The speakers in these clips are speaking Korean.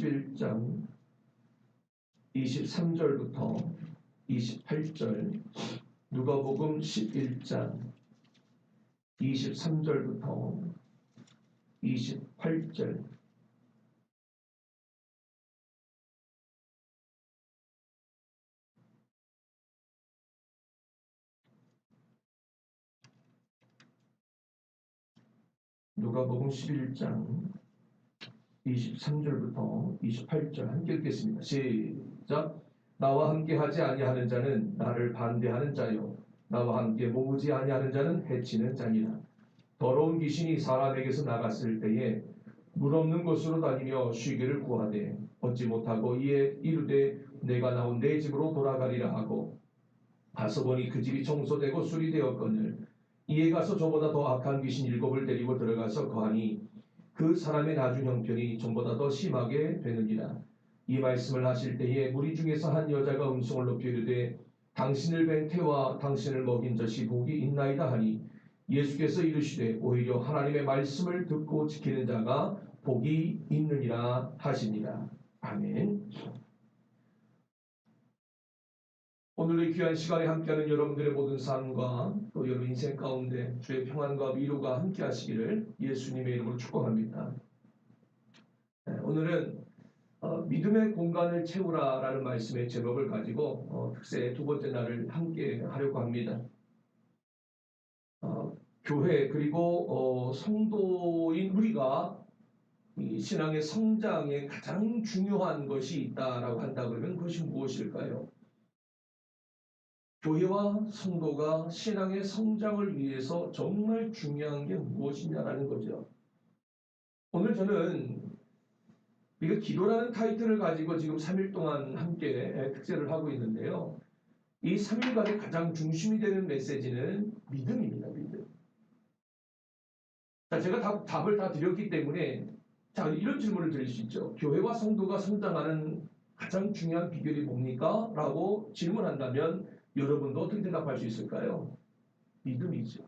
11장 23절부터 28절, 누가복음 11장 23절부터 28절. 누가복음 11장 23절부터 28절 함께 읽겠습니다. 시작. 나와 함께 하지 아니하는 자는 나를 반대하는 자요, 나와 함께 모으지 아니하는 자는 해치는 자니라. 더러운 귀신이 사람에게서 나갔을 때에 물 없는 곳으로 다니며 쉬기를 구하되 얻지 못하고 이에 이르되 내가 나온 내 집으로 돌아가리라 하고 가서 보니 그 집이 청소되고 수리되었거늘 이에 가서 저보다 더 악한 귀신 7을 데리고 들어가서 거하니 그 사람의 나중 형편이 전보다 더 심하게 되느니라. 이 말씀을 하실 때에 무리 중에서 한 여자가 음성을 높여 이르되 당신을 뵌 태와 당신을 먹인 젖이 복이 있나이다 하니 예수께서 이르시되 오히려 하나님의 말씀을 듣고 지키는 자가 복이 있느니라 하시니라. 아멘. 오늘 이 귀한 시간에 함께하는 여러분들의 모든 삶과 또 여러분 인생 가운데 주의 평안과 위로가 함께 하시기를 예수님의 이름으로 축복합니다. 오늘은 믿음의 공간을 채우라라는 말씀의 제목을 가지고 특세 두 번째 날을 함께 하려고 합니다. 교회 그리고 성도인 우리가 이 신앙의 성장에 가장 중요한 것이 있다라고 한다 그러면 그것이 무엇일까요? 교회와 성도가 신앙의 성장을 위해서 정말 중요한 게 무엇이냐라는 거죠. 오늘 저는 우리가 기도라는 타이틀을 가지고 지금 3일 동안 함께 특세를 하고 있는데요. 이 3일간의 가장 중심이 되는 메시지는 믿음입니다. 믿음. 자, 제가 답을 다 드렸기 때문에 자, 이런 질문을 드릴 수 있죠. 교회와 성도가 성장하는 가장 중요한 비결이 뭡니까? 라고 질문한다면 여러분도 어떻게 대답할 수 있을까요? 믿음이죠.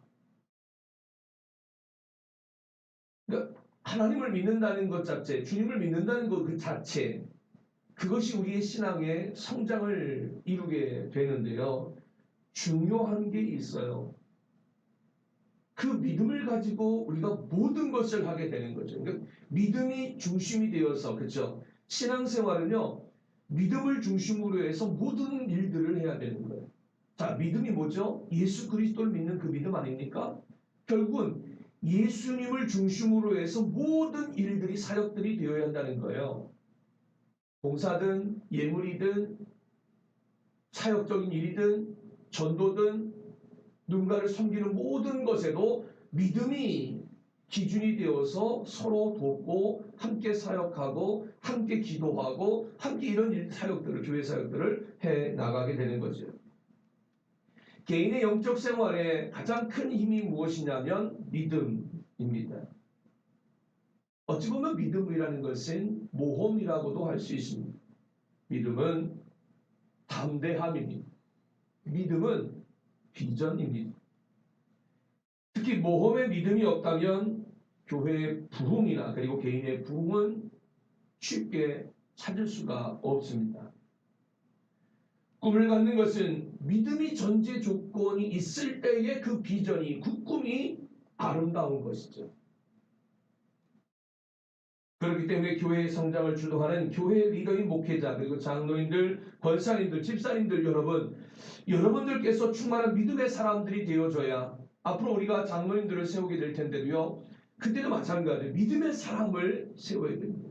그러니까 하나님을 믿는다는 것 자체, 주님을 믿는다는 것 그 자체, 그것이 우리의 신앙의 성장을 이루게 되는데요. 중요한 게 있어요. 그 믿음을 가지고 우리가 모든 것을 하게 되는 거죠. 그러니까 믿음이 중심이 되어서, 그렇죠? 신앙생활은요, 믿음을 중심으로 해서 모든 일들을 해야 되는 거예요. 자, 믿음이 뭐죠? 예수 그리스도를 믿는 그 믿음 아닙니까? 결국은 예수님을 중심으로 해서 모든 일들이 사역들이 되어야 한다는 거예요. 봉사든 예물이든 사역적인 일이든 전도든 누군가를 섬기는 모든 것에도 믿음이 기준이 되어서 서로 돕고 함께 사역하고 함께 기도하고 함께 이런 사역들을, 교회 사역들을 해 나가게 되는 거죠. 개인의 영적 생활에 가장 큰 힘이 무엇이냐면 믿음입니다. 어찌 보면 믿음이라는 것은 모험이라고도 할 수 있습니다. 믿음은 담대함입니다. 믿음은 비전입니다. 특히 모험에 믿음이 없다면 교회의 부흥이나 그리고 개인의 부흥은 쉽게 찾을 수가 없습니다. 꿈을 갖는 것은 믿음이 전제 조건이 있을 때의 그 비전이, 그 꿈이 아름다운 것이죠. 그렇기 때문에 교회의 성장을 주도하는 교회 리더인 목회자, 그리고 장로인들, 권사님들, 집사님들 여러분들께서 충만한 믿음의 사람들이 되어줘야 앞으로 우리가 장로인들을 세우게 될 텐데도요. 그때도 마찬가지로 믿음의 사람을 세워야 됩니다.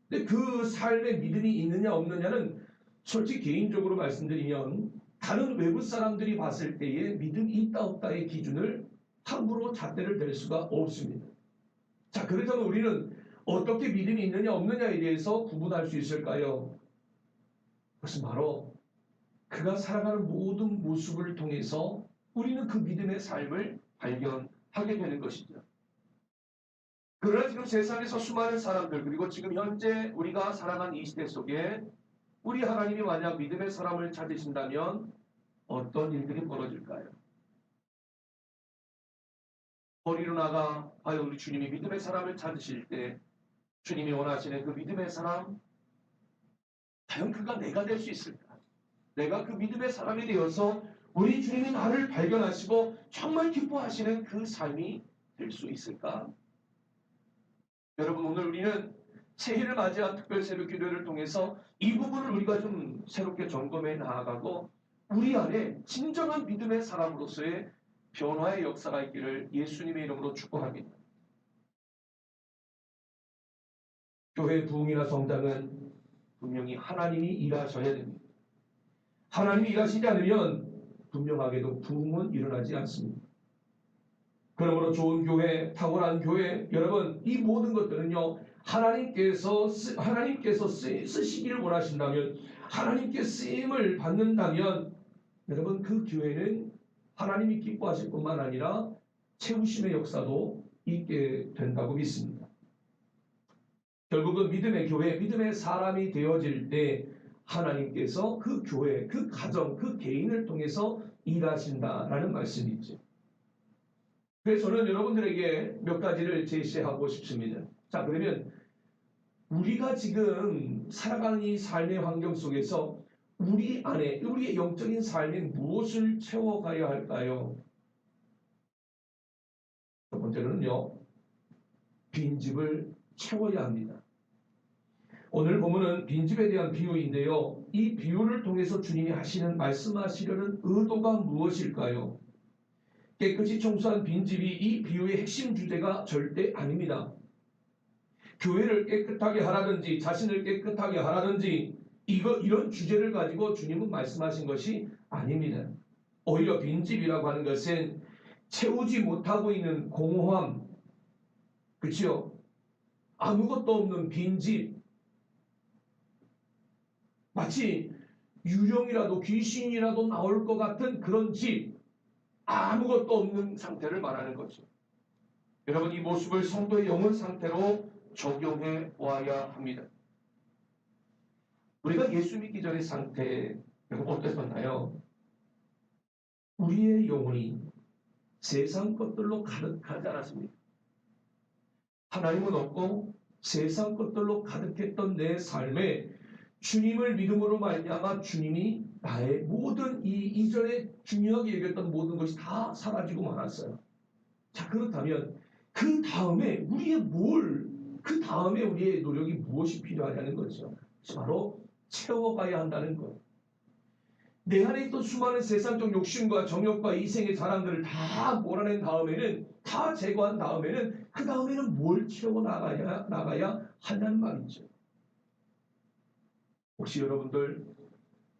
근데 그 삶에 믿음이 있느냐 없느냐는 솔직히 개인적으로 말씀드리면 다른 외부 사람들이 봤을 때에 믿음이 있다 없다의 기준을 함부로 잣대를 댈 수가 없습니다. 자, 그렇다면 우리는 어떻게 믿음이 있느냐 없느냐에 대해서 구분할 수 있을까요? 그것은 바로 그가 살아가는 모든 모습을 통해서 우리는 그 믿음의 삶을 발견하게 되는 것이죠. 그러나 지금 세상에서 수많은 사람들, 그리고 지금 현재 우리가 살아가는 이 시대 속에 우리 하나님이 만약 믿음의 사람을 찾으신다면 어떤 일들이 벌어질까요? 거리로 나가 과연 우리 주님이 믿음의 사람을 찾으실 때 주님이 원하시는 그 믿음의 사람, 과연 그가 내가 될 수 있을까? 내가 그 믿음의 사람이 되어서 우리 주님이 나를 발견하시고 정말 기뻐하시는 그 삶이 될 수 있을까? 여러분, 오늘 우리는 새해를 맞이한 특별 새벽 기도를 통해서 이 부분을 우리가 좀 새롭게 점검해 나아가고 우리 안에 진정한 믿음의 사람으로서의 변화의 역사가 있기를 예수님의 이름으로 축복합니다. 교회 부흥이나 성장은 분명히 하나님이 일하셔야 됩니다. 하나님이 일하시지 않으면 분명하게도 부흥은 일어나지 않습니다. 그러므로 좋은 교회, 탁월한 교회, 여러분 이 모든 것들은요 하나님께서 쓰시기를 원하신다면, 하나님께 쓰임을 받는다면 여러분 그 교회는 하나님이 기뻐하실 뿐만 아니라 채우심의 역사도 있게 된다고 믿습니다. 결국은 믿음의 교회, 믿음의 사람이 되어질 때 하나님께서 그 교회, 그 가정, 그 개인을 통해서 일하신다라는 말씀이죠. 그래서 저는 여러분들에게 몇 가지를 제시하고 싶습니다. 자, 그러면 우리가 지금 살아가는 이 삶의 환경 속에서 우리 안에, 우리의 영적인 삶에 무엇을 채워가야 할까요? 첫 번째로는요, 빈집을 채워야 합니다. 오늘 보면은 빈집에 대한 비유인데요. 이 비유를 통해서 주님이 말씀하시려는 의도가 무엇일까요? 깨끗이 청소한 빈집이 이 비유의 핵심 주제가 절대 아닙니다. 교회를 깨끗하게 하라든지 자신을 깨끗하게 하라든지 이런 주제를 가지고 주님은 말씀하신 것이 아닙니다. 오히려 빈집이라고 하는 것은 채우지 못하고 있는 공허함, 그렇죠? 아무것도 없는 빈집, 마치 유령이라도 귀신이라도 나올 것 같은 그런 집, 아무것도 없는 상태를 말하는 거죠. 여러분, 이 모습을 성도의 영혼 상태로 적용해 보아야 합니다. 우리가 예수 믿기 전의 상태, 여러분 어땠었나요? 우리의 영혼이 세상 것들로 가득하지 않았습니까? 하나님은 없고 세상 것들로 가득했던 내 삶에 주님을 믿음으로 말미암아 주님이 나의 모든 이전에 중요하게 여겼던 모든 것이 다 사라지고 말았어요. 자, 그렇다면 그 다음에 우리의 노력이 무엇이 필요하냐는 거죠. 바로 채워가야 한다는 거예요. 내 안에 있던 수많은 세상적 욕심과 정욕과 이생의 자랑들을 다 몰아낸 다음에는, 다 제거한 다음에는, 그 다음에는 뭘 채워 나가야 하냐는 말이죠. 혹시 여러분들,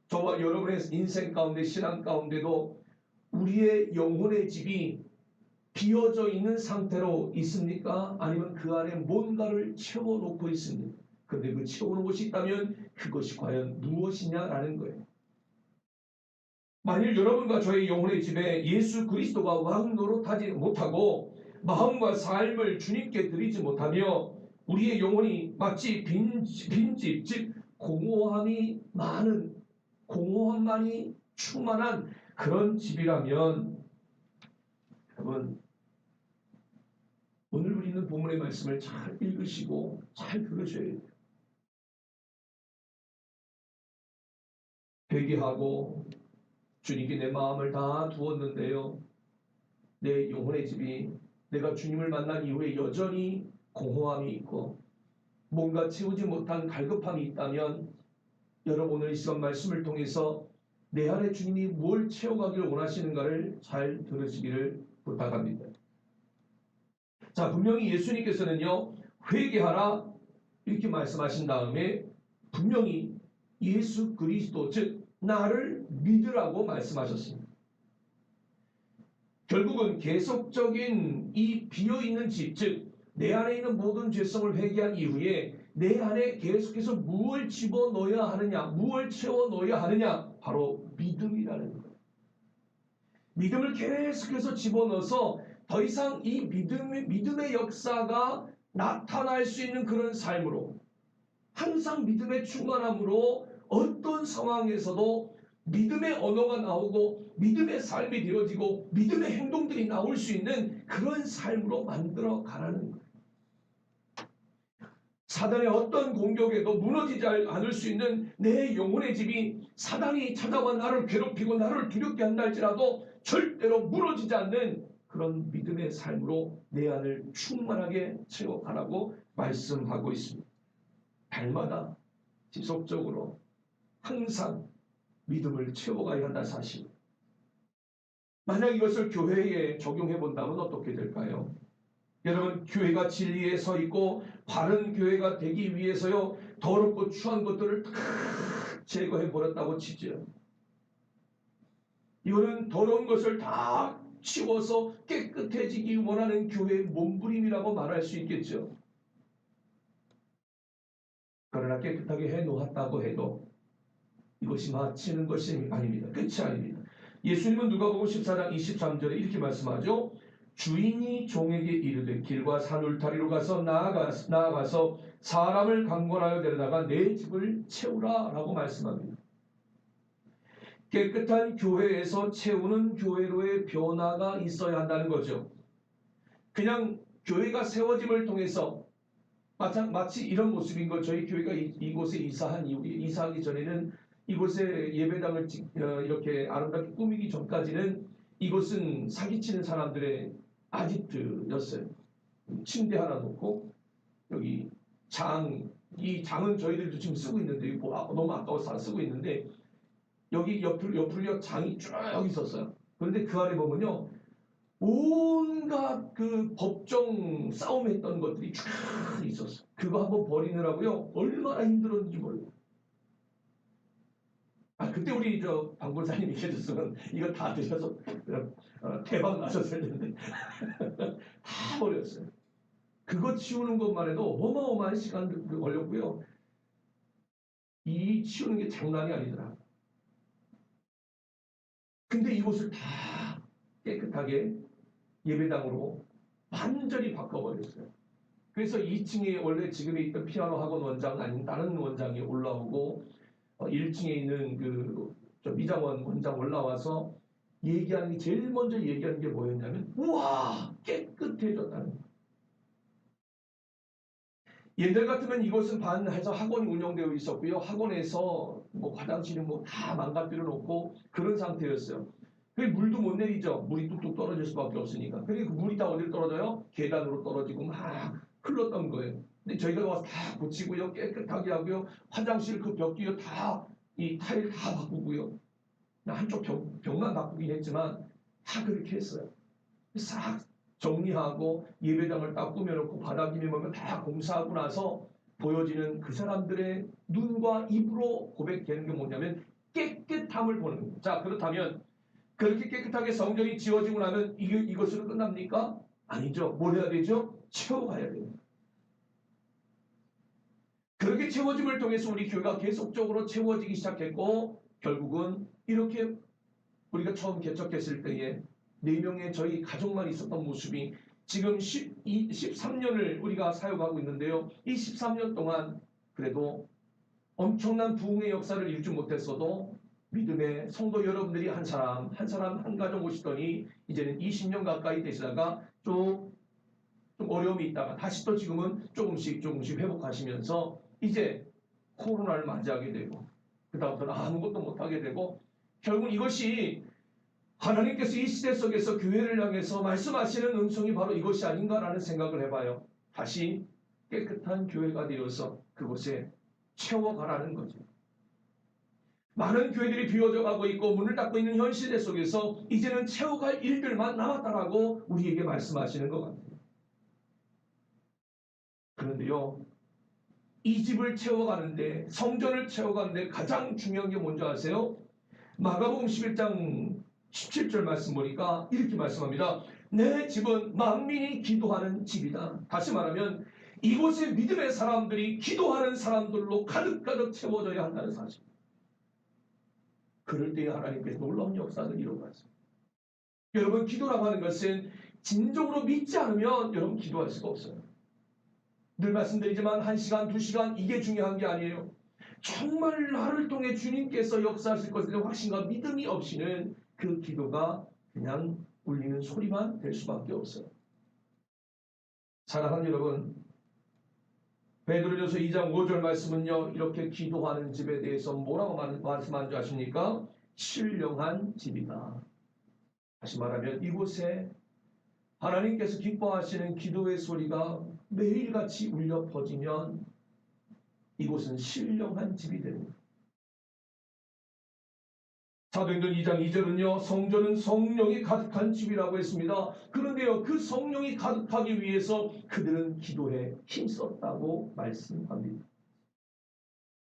저와 여러분의 인생 가운데, 신앙 가운데도 우리의 영혼의 집이 비어져 있는 상태로 있습니까? 아니면 그 안에 뭔가를 채워놓고 있습니까? 그런데 그 채워놓은 것이 있다면 그것이 과연 무엇이냐라는 거예요. 만일 여러분과 저의 영혼의 집에 예수 그리스도가 왕 노릇하지 못하고 마음과 삶을 주님께 드리지 못하며 우리의 영혼이 마치 빈집, 즉 공허함만이 충만한 그런 집이라면, 여러분 오늘 우리는 본문의 말씀을 잘 읽으시고 잘 들으셔야 돼요. 회개하고 주님께 내 마음을 다 두었는데요, 내 영혼의 집이 내가 주님을 만난 이후에 여전히 공허함이 있고 뭔가 채우지 못한 갈급함이 있다면, 여러분 오늘 이 시간 말씀을 통해서 내 안에 주님이 뭘 채워가기를 원하시는가를 잘 들으시기를 부탁합니다. 자, 분명히 예수님께서는요, 회개하라 이렇게 말씀하신 다음에 분명히 예수 그리스도, 즉 나를 믿으라고 말씀하셨습니다. 결국은 계속적인 이 비어있는 집, 즉 내 안에 있는 모든 죄성을 회개한 이후에 내 안에 계속해서 무엇을 집어넣어야 하느냐, 무엇을 채워넣어야 하느냐, 바로 믿음이라는 거예요. 믿음을 계속해서 집어넣어서 더 이상 이 믿음의 역사가 나타날 수 있는 그런 삶으로, 항상 믿음의 충만함으로 어떤 상황에서도 믿음의 언어가 나오고 믿음의 삶이 되어지고 믿음의 행동들이 나올 수 있는 그런 삶으로 만들어 가라는 거예요. 사단의 어떤 공격에도 무너지지 않을 수 있는 내 영혼의 집이 사단이 찾아와 나를 괴롭히고 나를 두렵게 한다 할지라도 절대로 무너지지 않는 그런 믿음의 삶으로 내 안을 충만하게 채워가라고 말씀하고 있습니다. 달마다 지속적으로 항상 믿음을 채워가야 한다는 사실. 만약 이것을 교회에 적용해 본다면 어떻게 될까요? 여러분, 교회가 진리에 서 있고 바른 교회가 되기 위해서요, 더럽고 추한 것들을 다 제거해 버렸다고 치죠. 이거는 더러운 것을 다 치워서 깨끗해지기 원하는 교회의 몸부림이라고 말할 수 있겠죠. 그러나 깨끗하게 해놓았다고 해도 이것이 마치는 것이 아닙니다. 끝이 아닙니다. 예수님은 누가복음 14장 23절에 이렇게 말씀하죠. 주인이 종에게 이르되 길과 산 울타리로 가서 나아가서 사람을 강권하여 데려다가 내 집을 채우라 라고 말씀합니다. 깨끗한 교회에서 채우는 교회로의 변화가 있어야 한다는 거죠. 그냥 교회가 세워짐을 통해서 마치 이런 모습인 것. 저희 교회가 이곳에 이사하기 전에는 이곳에 예배당을 이렇게 아름답게 꾸미기 전까지는 이곳은 사기치는 사람들의 아지트였어요. 침대 하나 놓고 여기 이 장은 저희들도 지금 쓰고 있는데 너무 아까워서 쓰고 있는데 여기 옆으로 장이 쭉 있었어요. 그런데 그 안에 보면요, 온갖 그 법정 싸움했던 것들이 쭉 있었어요. 그거 한번 버리느라고요 얼마나 힘들었는지 몰라요. 그때 우리 방골사님이 계셨으면 이거 다 드셔서 대박 나셨을 텐데 다 버렸어요. 그거 치우는 것만 해도 어마어마한 시간 걸렸고요. 이 치우는 게 장난이 아니더라. 근데 이곳을 다 깨끗하게 예배당으로 완전히 바꿔버렸어요. 그래서 2층에 원래 지금에 있던 피아노 학원 원장 아닌 다른 원장이 올라오고 1층에 있는 그 미장원 원장 올라와서 제일 먼저 얘기하는 게 뭐였냐면, 우와 깨끗해졌다는 거예요. 옛날 같으면 이곳은 반해서 학원이 운영되어 있었고요. 학원에서 화장실은 다 망가뜨려 놓고 그런 상태였어요. 물도 못 내리죠. 물이 뚝뚝 떨어질 수밖에 없으니까. 그리고 그 물이 다 어디로 떨어져요? 계단으로 떨어지고 막 흘렀던 거예요. 근데 저희가 와서 다 고치고요, 깨끗하게 하고요, 화장실 그 벽 뒤에 다 이 타일 다 바꾸고요. 한쪽 벽만 바꾸긴 했지만 다 그렇게 했어요. 싹 정리하고 예배당을 딱 꾸며놓고 바닥이면 뭐면 다 공사하고 나서 보여지는 그 사람들의 눈과 입으로 고백되는 게 뭐냐면 깨끗함을 보는 거예요. 자, 그렇다면 그렇게 깨끗하게 성전이 지어지고 나면 이것으로 끝납니까? 아니죠. 뭘 해야 되죠? 채워가야 됩니다. 그렇게 채워짐을 통해서 우리 교회가 계속적으로 채워지기 시작했고, 결국은 이렇게 우리가 처음 개척했을 때에 4명의 저희 가족만 있었던 모습이 지금 13년을 우리가 사역하고 있는데요. 이 13년 동안 그래도 엄청난 부흥의 역사를 이루지 못했어도 믿음의 성도 여러분들이 한 사람 한 가정 오시더니 이제는 20년 가까이 되시다가 좀 어려움이 있다가 다시 또 지금은 조금씩 회복하시면서 이제 코로나를 맞이하게 되고 그다음부터는 아무것도 못하게 되고, 결국 이것이 하나님께서 이 시대 속에서 교회를 향해서 말씀하시는 음성이 바로 이것이 아닌가라는 생각을 해봐요. 다시 깨끗한 교회가 되어서 그곳에 채워가라는 거죠. 많은 교회들이 비워져 가고 있고 문을 닫고 있는 현 시대 속에서 이제는 채워갈 일들만 남았다라고 우리에게 말씀하시는 것 같아요. 그런데요, 이 집을 채워가는데, 성전을 채워가는데 가장 중요한 게 뭔지 아세요? 마가복음 11장 17절 말씀 보니까 이렇게 말씀합니다. 내 집은 만민이 기도하는 집이다. 다시 말하면 이곳에 믿음의 사람들이 기도하는 사람들로 가득가득 채워져야 한다는 사실. 그럴 때에 하나님께서 놀라운 역사를 이루어가십니다. 여러분, 기도라고 하는 것은 진정으로 믿지 않으면 여러분 기도할 수가 없어요. 늘 말씀드리지만 1시간, 2시간 이게 중요한 게 아니에요. 정말 나를 통해 주님께서 역사하실 것에 대한 확신과 믿음이 없이는 그 기도가 그냥 울리는 소리만 될 수밖에 없어요. 사랑하는 여러분, 베드로전서 2장 5절 말씀은요, 이렇게 기도하는 집에 대해서 뭐라고 말씀한 줄 아십니까? 신령한 집이다. 다시 말하면 이곳에 하나님께서 기뻐하시는 기도의 소리가 매일같이 울려 퍼지면 이곳은 신령한 집이 됩니다. 사도행전 2장 2절은요, 성전은 성령이 가득한 집이라고 했습니다. 그런데요, 그 성령이 가득하기 위해서 그들은 기도에 힘썼다고 말씀합니다.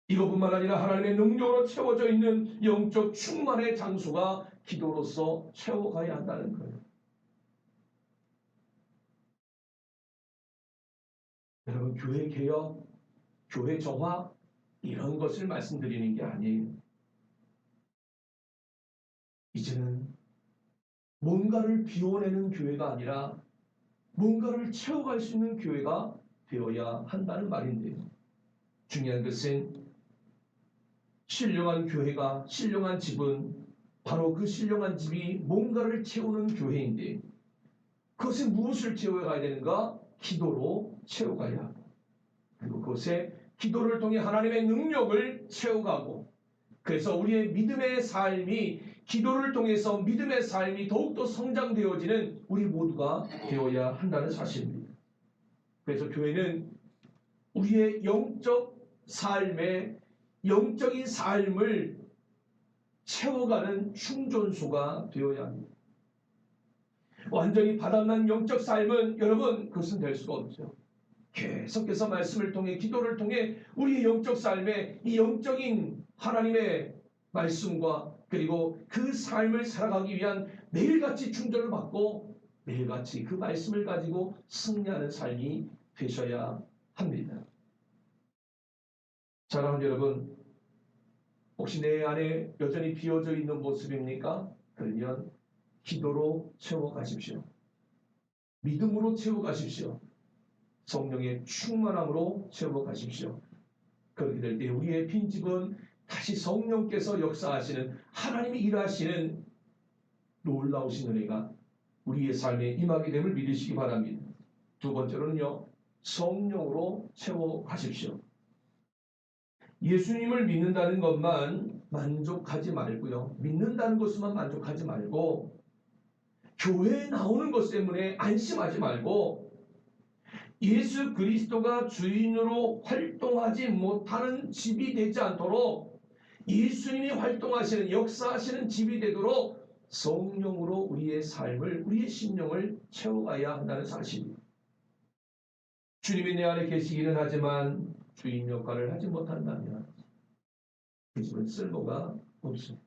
이것뿐만 아니라 하나님의 능력으로 채워져 있는 영적 충만의 장소가 기도로서 채워가야 한다는 거예요. 여러분, 교회 개혁, 교회 정화 이런 것을 말씀드리는 게 아니에요. 이제는 뭔가를 비워내는 교회가 아니라 뭔가를 채워갈 수 있는 교회가 되어야 한다는 말인데요. 중요한 것은 신령한 교회가, 신령한 집은 바로 그 신령한 집이 뭔가를 채우는 교회인데 그것은 무엇을 채워가야 되는가? 기도로 채워가야 하고, 그리고 그것에 기도를 통해 하나님의 능력을 채워가고, 그래서 우리의 믿음의 삶이 기도를 통해서 믿음의 삶이 더욱더 성장되어지는 우리 모두가 되어야 한다는 사실입니다. 그래서 교회는 우리의 영적 삶에 영적인 삶을 채워가는 충전소가 되어야 합니다. 완전히 바닥난 영적 삶은 여러분 그것은 될 수가 없죠. 계속해서 말씀을 통해 기도를 통해 우리의 영적 삶에 이 영적인 하나님의 말씀과 그리고 그 삶을 살아가기 위한 매일같이 충전을 받고 매일같이 그 말씀을 가지고 승리하는 삶이 되셔야 합니다. 사랑하는 여러분, 혹시 내 안에 여전히 비어져 있는 모습입니까? 그러면 기도로 채워가십시오. 믿음으로 채워가십시오. 성령의 충만함으로 채워가십시오. 그렇게 될 때 우리의 빈집은 다시 성령께서 역사하시는 하나님이 일하시는 놀라우신 은혜가 우리의 삶에 임하게 됨을 믿으시기 바랍니다. 두 번째로는요, 성령으로 채워가십시오. 예수님을 믿는다는 것만 만족하지 말고요. 믿는다는 것만 만족하지 말고 교회에 나오는 것 때문에 안심하지 말고 예수 그리스도가 주인으로 활동하지 못하는 집이 되지 않도록 예수님이 활동하시는 역사하시는 집이 되도록 성령으로 우리의 삶을 우리의 심령을 채워가야 한다는 사실입니다. 주님이 내 안에 계시기는 하지만 주인 역할을 하지 못한다면 그 집은 쓸모가 없습니다.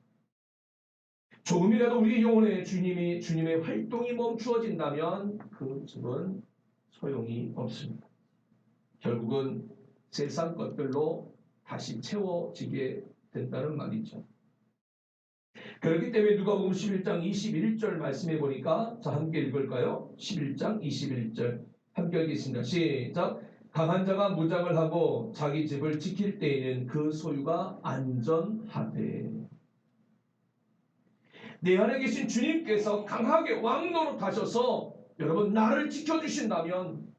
조금이라도 우리 영혼에 주님의 활동이 멈추어진다면 그 집은 소용이 없습니다. 결국은 세상 것들로 다시 채워지게 된다는 말이죠. 그렇기 때문에 누가복음 11장 21절 말씀해 보니까 자 함께 읽을까요? 11장 21절 함께 읽겠습니다. 시작. 강한 자가 무장을 하고 자기 집을 지킬 때에는 그 소유가 안전하되. 내 안에 계신 주님께서 강하게 왕노릇하셔서 여러분 나를 지켜주신다면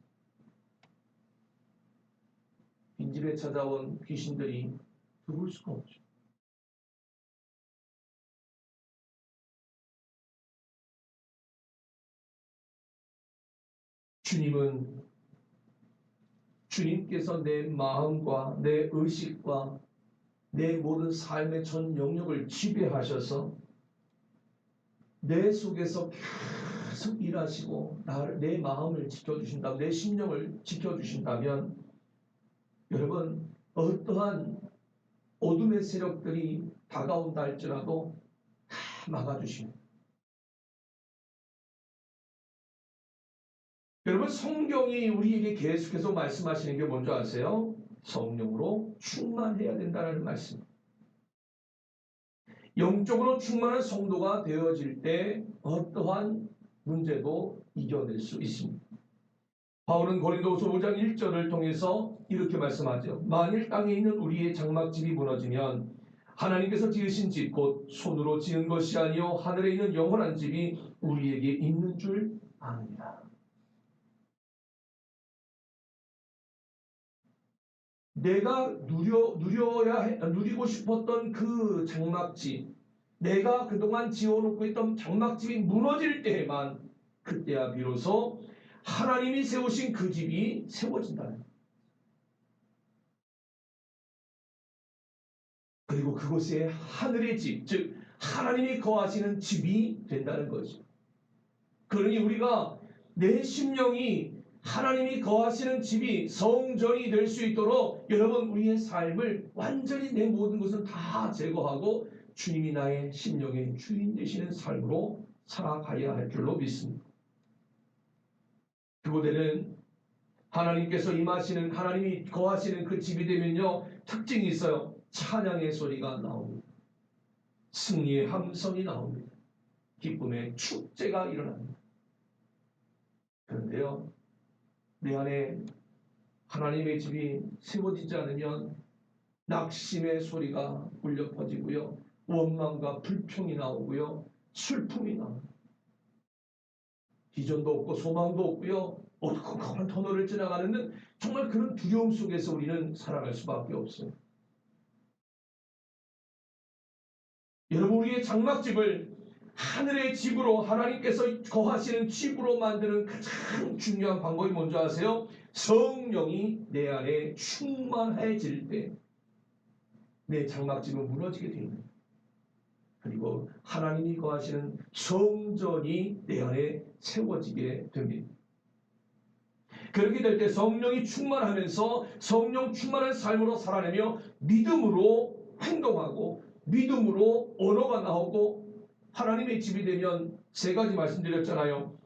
빈집에 찾아온 귀신들이 들어올 수가 없죠. 주님께서 내 마음과 내 의식과 내 모든 삶의 전 영역을 지배하셔서 내 속에서 계속 일하시고 내 마음을 지켜주신다면, 내 심령을 지켜주신다면 여러분 어떠한 어둠의 세력들이 다가온다 할지라도 다 막아주십니다. 여러분 성경이 우리에게 계속해서 말씀하시는 게 뭔지 아세요? 성령으로 충만해야 된다는 말씀. 영적으로 충만한 성도가 되어질 때 어떠한 문제도 이겨낼 수 있습니다. 바울은 고린도후서 5장 1절을 통해서 이렇게 말씀하죠. 만일 땅에 있는 우리의 장막집이 무너지면 하나님께서 지으신 집 곧 손으로 지은 것이 아니요 하늘에 있는 영원한 집이 우리에게 있는 줄 아느니라. 내가 누리고 싶었던 그 장막집, 내가 그동안 지어놓고 있던 장막집이 무너질 때에만, 그때야 비로소 하나님이 세우신 그 집이 세워진다는 거예요. 그리고 그곳에 하늘의 집, 즉 하나님이 거하시는 집이 된다는 거죠. 그러니 우리가 내 심령이 하나님이 거하시는 집이 성전이 될 수 있도록 여러분 우리의 삶을 완전히 내 모든 것은 다 제거하고 주님이 나의 심령의 주인 되시는 삶으로 살아가야 할 줄로 믿습니다. 그곳에는 하나님께서 임하시는, 하나님이 거하시는 그 집이 되면요, 특징이 있어요. 찬양의 소리가 나옵니다. 승리의 함성이 나옵니다. 기쁨의 축제가 일어납니다. 그런데요, 내 안에 하나님의 집이 세워지지 않으면 낙심의 소리가 울려 퍼지고요, 원망과 불평이 나오고요, 슬픔이 나옵니다. 비전도 없고 소망도 없고요, 어두컴컴한 터널을 지나가는 정말 그런 두려움 속에서 우리는 살아갈 수밖에 없어요. 여러분, 우리의 장막집을 하늘의 집으로, 하나님께서 거하시는 집으로 만드는 가장 중요한 방법이 뭔지 아세요? 성령이 내 안에 충만해질 때 내 장막집은 무너지게 됩니다. 그리고 하나님이 거하시는 성전이 내 안에 세워지게 됩니다. 그렇게 될 때 성령이 충만하면서 성령 충만한 삶으로 살아내며 믿음으로 행동하고 믿음으로 언어가 나오고 하나님의 집이 되면 세 가지 말씀드렸잖아요.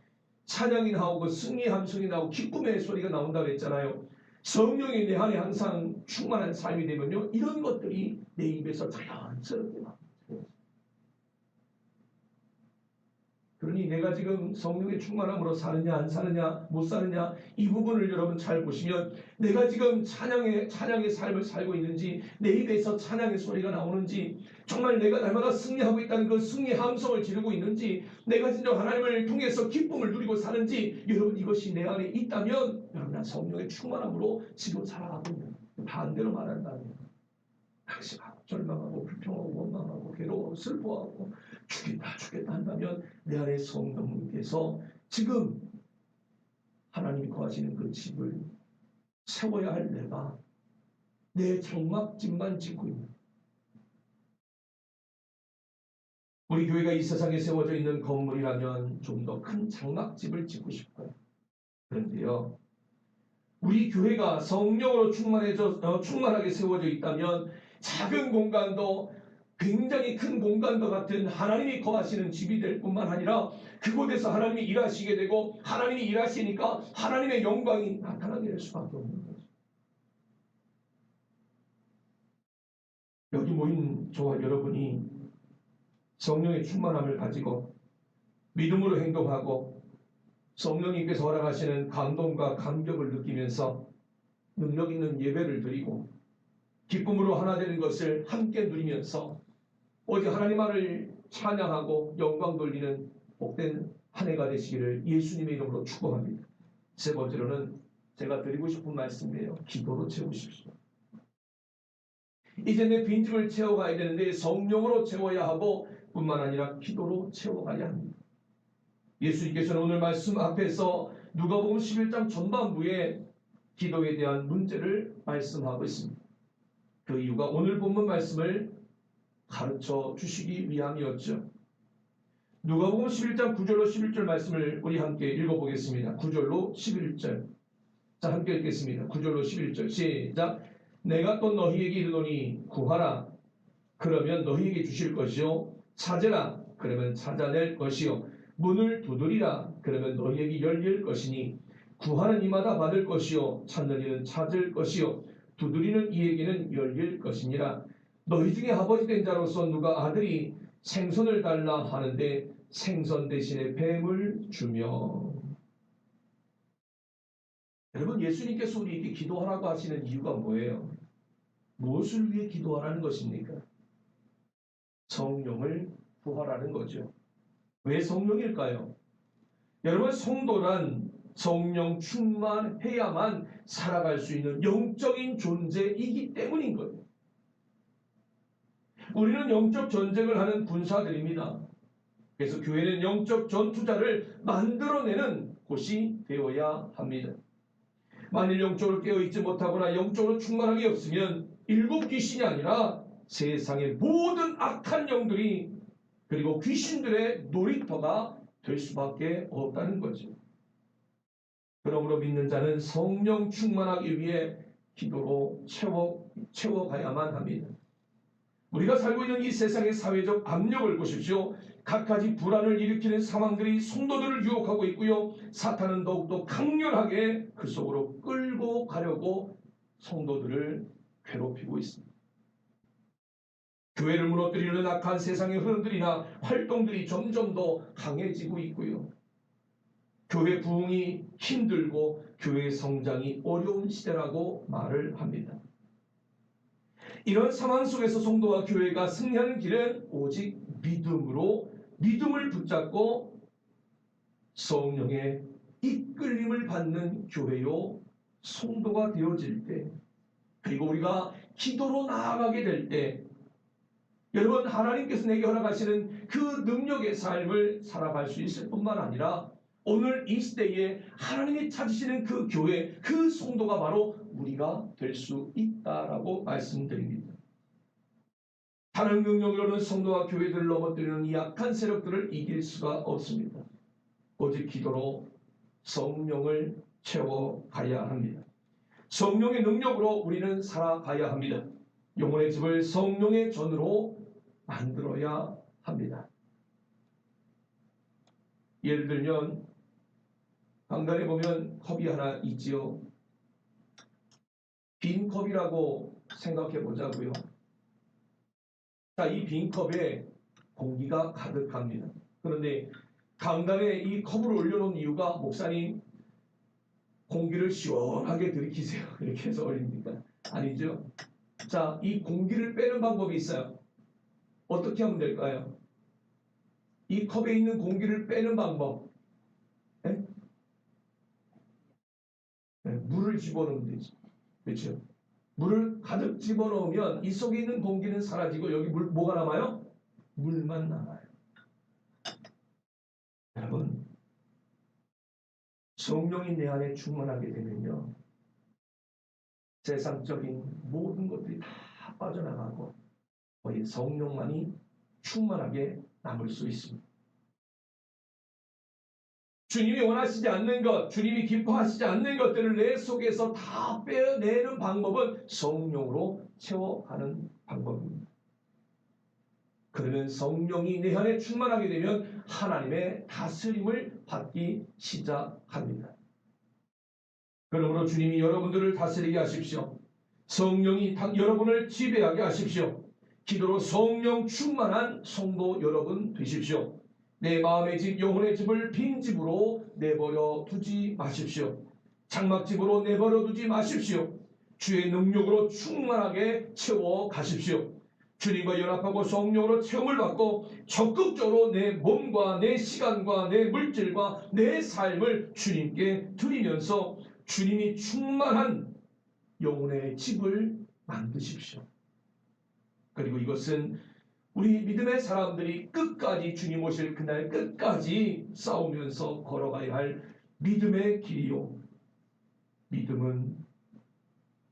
찬양이 나오고 승리의 함성이 나오고 기쁨의 소리가 나온다고 했잖아요. 성령이 내 안에 항상 충만한 삶이 되면요, 이런 것들이 내 입에서 자연스럽게 나옵니다. 그러니 내가 지금 성령의 충만함으로 사느냐 안 사느냐 못 사느냐, 이 부분을 여러분 잘 보시면 내가 지금 찬양의 삶을 살고 있는지, 내 입에서 찬양의 소리가 나오는지, 정말 내가 날마다 승리하고 있다는 그 승리 함성을 지르고 있는지, 내가 진짜 하나님을 통해서 기쁨을 누리고 사는지, 여러분 이것이 내 안에 있다면 여러분 난 성령의 충만함으로 지금 살아가고 있는 거예요. 반대로 말한다면 낙심하고 절망하고 불평하고 원망하고 괴로워하고 슬퍼하고 죽겠다 한다면 내 안에 성령님께서 지금 하나님이 거하시는 그 집을 세워야 할 내가 내 장막집만 짓고 있는, 우리 교회가 이 세상에 세워져 있는 건물이라면 좀 더 큰 장막집을 짓고 싶어요. 그런데요, 우리 교회가 성령으로 충만하게 세워져 있다면 작은 공간도 굉장히 큰 공간과 같은 하나님이 거하시는 집이 될 뿐만 아니라 그곳에서 하나님이 일하시게 되고, 하나님이 일하시니까 하나님의 영광이 나타나게 될 수밖에 없는 거죠. 여기 모인 저와 여러분이 성령의 충만함을 가지고 믿음으로 행동하고 성령님께서 허락하시는 감동과 감격을 느끼면서 능력 있는 예배를 드리고 기쁨으로 하나 되는 것을 함께 누리면서 오직 하나님만을 찬양하고 영광 돌리는 복된 한 해가 되시기를 예수님의 이름으로 축복합니다. 세 번째로는 제가 드리고 싶은 말씀이에요. 기도로 채우십시오. 이제 내 빈집을 채워가야 되는데 성령으로 채워야 하고 뿐만 아니라 기도로 채워가야 합니다. 예수님께서는 오늘 말씀 앞에서 누가복음 11장 전반부에 기도에 대한 문제를 말씀하고 있습니다. 그 이유가 오늘 본문 말씀을 가르쳐 주시기 위함이었죠. 누가복음 11장 9절로 11절 말씀을 우리 함께 읽어보겠습니다. 9절로 11절. 자, 함께 읽겠습니다. 9절로 11절 시작. 내가 또 너희에게 이르노니 구하라 그러면 너희에게 주실 것이요, 찾으라 그러면 찾아낼 것이요, 문을 두드리라 그러면 너희에게 열릴 것이니 구하는 이마다 받을 것이요, 찾는 이는 찾을 것이요, 두드리는 이에게는 열릴 것이니라. 너희 중에 아버지 된 자로서 누가 아들이 생선을 달라 하는데 생선 대신에 뱀을 주며. 여러분, 예수님께서 우리에게 기도하라고 하시는 이유가 뭐예요? 무엇을 위해 기도하라는 것입니까? 성령을 구하라는 거죠. 왜 성령일까요? 여러분, 성도란 성령 충만해야만 살아갈 수 있는 영적인 존재이기 때문인 거예요. 우리는 영적 전쟁을 하는 군사들입니다. 그래서 교회는 영적 전투자를 만들어내는 곳이 되어야 합니다. 만일 영적으로 깨어있지 못하거나 영적으로 충만함이 없으면 일곱 귀신이 아니라 세상의 모든 악한 영들이 그리고 귀신들의 놀이터가 될 수밖에 없다는 거죠. 그러므로 믿는 자는 성령 충만하기 위해 기도로 채워가야만 합니다. 우리가 살고 있는 이 세상의 사회적 압력을 보십시오. 갖가지 불안을 일으키는 상황들이 성도들을 유혹하고 있고요. 사탄은 더욱더 강렬하게 그 속으로 끌고 가려고 성도들을 괴롭히고 있습니다. 교회를 무너뜨리는 악한 세상의 흐름들이나 활동들이 점점 더 강해지고 있고요. 교회 부흥이 힘들고 교회 성장이 어려운 시대라고 말을 합니다. 이런 상황 속에서 성도와 교회가 승리하는 길은 오직 믿음으로 믿음을 붙잡고 성령의 이끌림을 받는 교회요 성도가 되어질 때, 그리고 우리가 기도로 나아가게 될 때, 여러분 하나님께서 내게 허락하시는 그 능력의 삶을 살아갈 수 있을 뿐만 아니라 오늘 이 시대에 하나님이 찾으시는 그 교회, 그 성도가 바로 우리가 될 수 있다라고 말씀드립니다. 다른 능력으로는 성도와 교회들을 넘어뜨리는 이 약한 세력들을 이길 수가 없습니다. 오직 기도로 성령을 채워가야 합니다. 성령의 능력으로 우리는 살아가야 합니다. 영혼의 집을 성령의 전으로 만들어야 합니다. 예를 들면 강단에 보면 컵이 하나 있지요. 빈 컵이라고 생각해 보자고요. 자, 이 빈 컵에 공기가 가득합니다. 그런데 강단에 이 컵을 올려놓은 이유가 목사님 공기를 시원하게 들이키세요 이렇게 해서 올립니까? 아니죠. 자, 이 공기를 빼는 방법이 있어요. 어떻게 하면 될까요? 이 컵에 있는 공기를 빼는 방법. 네? 네, 물을 집어넣으면 되지. 그렇죠? 물을 가득 집어넣으면 이 속에 있는 공기는 사라지고 여기 뭐가 남아요? 물만 남아요. 여러분, 성령이 내 안에 충만하게 되면요, 세상적인 모든 것들이 다 빠져나가고 거의 성령만이 충만하게 남을 수 있습니다. 주님이 원하시지 않는 것, 주님이 기뻐하시지 않는 것들을 내 속에서 다 빼내는 방법은 성령으로 채워가는 방법입니다. 그러면 성령이 내 안에 충만하게 되면 하나님의 다스림을 받기 시작합니다. 그러므로 주님이 여러분들을 다스리게 하십시오. 성령이 여러분을 지배하게 하십시오. 기도로 성령 충만한 성도 여러분 되십시오. 내 마음의 집, 영혼의 집을 빈 집으로 내버려 두지 마십시오. 장막집으로 내버려 두지 마십시오. 주의 능력으로 충만하게 채워 가십시오. 주님과 연합하고 성령으로 체험을 받고 적극적으로 내 몸과 내 시간과 내 물질과 내 삶을 주님께 드리면서 주님이 충만한 영혼의 집을 만드십시오. 그리고 이것은 우리 믿음의 사람들이 끝까지 주님 오실 그날 끝까지 싸우면서 걸어가야 할 믿음의 길이요. 믿음은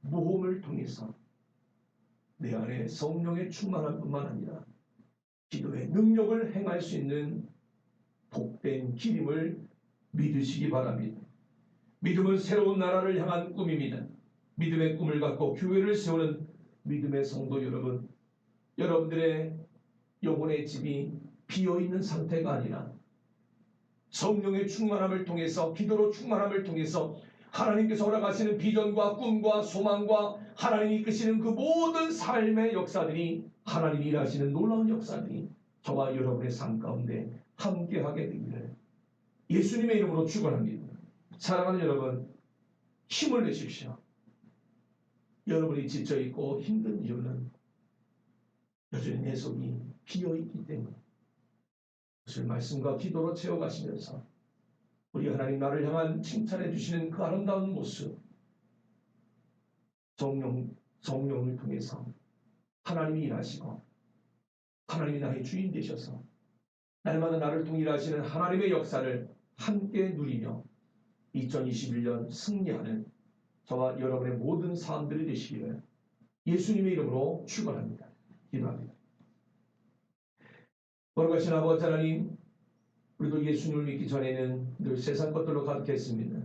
모험을 통해서 내 안에 성령의 충만함 뿐만 아니라 기도의 능력을 행할 수 있는 복된 길임을 믿으시기 바랍니다. 믿음은 새로운 나라를 향한 꿈입니다. 믿음의 꿈을 갖고 교회를 세우는 믿음의 성도 여러분, 여러분들의 영혼의 집이 비어있는 상태가 아니라 성령의 충만함을 통해서, 기도로 충만함을 통해서 하나님께서 허락하시는 비전과 꿈과 소망과 하나님이 이끄시는 그 모든 삶의 역사들이, 하나님이 일하시는 놀라운 역사들이 저와 여러분의 삶 가운데 함께하게 되기를 예수님의 이름으로 축원합니다. 사랑하는 여러분, 힘을 내십시오. 여러분이 지쳐있고 힘든 이유는 여전히 내 속이 비어있기 때문에 그것을 말씀과 기도로 채워가시면서 우리 하나님 나를 향한 칭찬해 주시는 그 아름다운 모습, 성령을 통해서 하나님이 일하시고 하나님이 나의 주인 되셔서 날마다 나를 통해 일하시는 하나님의 역사를 함께 누리며 2021년 승리하는 저와 여러분의 모든 삶들이 되시기를 예수님의 이름으로 축원합니다. 기도합니다. 거룩하신 아버지 하나님, 우리도 예수님을 믿기 전에는 늘 세상 것들로 가득했습니다.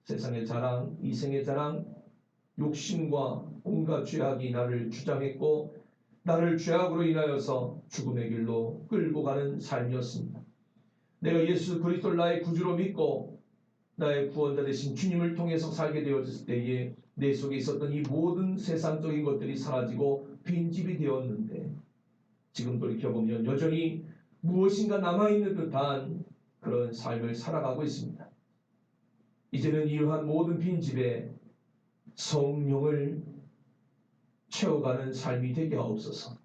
세상의 자랑, 이생의 자랑, 욕심과 온갖 죄악이 나를 주장했고 나를 죄악으로 인하여서 죽음의 길로 끌고 가는 삶이었습니다. 내가 예수 그리스도를 나의 구주로 믿고 나의 구원자 되신 주님을 통해서 살게 되어졌을 때에 내 속에 있었던 이 모든 세상적인 것들이 사라지고 빈집이 되었는데 지금 돌이켜보면 여전히 무엇인가 남아있는 듯한 그런 삶을 살아가고 있습니다. 이제는 이러한 모든 빈집에 성령을 채워가는 삶이 되게 하옵소서.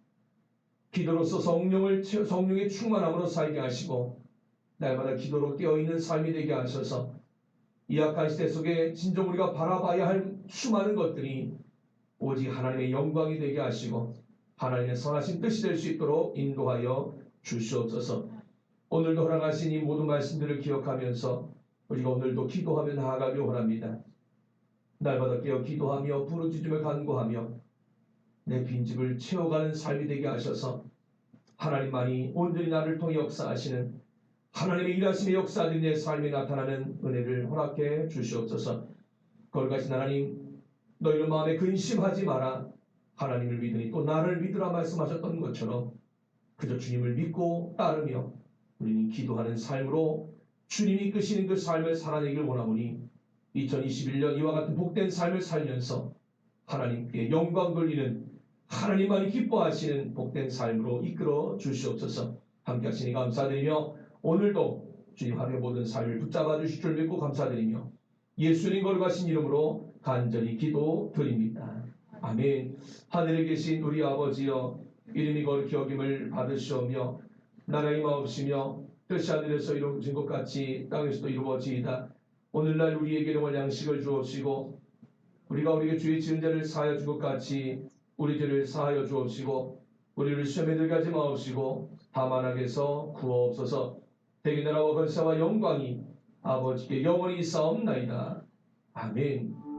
기도로서 성령의 충만함으로 살게 하시고 날마다 기도로 깨어있는 삶이 되게 하셔서 이 악한 시대 속에 진정 우리가 바라봐야 할 수많은 것들이 오직 하나님의 영광이 되게 하시고 하나님의 선하신 뜻이 될 수 있도록 인도하여 주시옵소서. 오늘도 허락하신 이 모든 말씀들을 기억하면서 우리가 오늘도 기도하며 나아가길 원합니다. 날마다 깨어 기도하며 부르짖으며 간구하며 내 빈집을 채워가는 삶이 되게 하셔서 하나님만이 온전히 나를 통해 역사하시는 하나님의 일하심의 역사들이 내 삶에 나타나는 은혜를 허락해 주시옵소서. 거룩하신 하나님, 너희는 마음에 근심하지 마라. 하나님을 믿으니 또 나를 믿으라 말씀하셨던 것처럼 그저 주님을 믿고 따르며 우리는 기도하는 삶으로 주님이 이끄시는 그 삶을 살아내길 원하오니 2021년 이와 같은 복된 삶을 살면서 하나님께 영광 돌리는 하나님만이 기뻐하시는 복된 삶으로 이끌어 주시옵소서. 함께 하시니 감사드리며 오늘도 주님 하루의 모든 삶을 붙잡아 주실 줄 믿고 감사드리며 예수님 거룩하신 이름으로 간절히 기도드립니다. 아멘. 하늘에 계신 우리 아버지여, 이름이 거룩히 여김을 받으시오며 나라의 마옵시며 뜻이 하늘에서 이루어진 것 같이 땅에서도 이루어지이다. 오늘날 우리에게 일용할 양식을 주옵시고 우리가 우리에게 죄 지은 자를 사하여 준 것 같이 우리 죄를 사하여 주옵시고 우리를 시험에 들게 하지 마옵시고 다만 악에서 구하옵소서. 대개 나라와 권세와 영광이 아버지께 영원히 있사옵나이다. 아멘.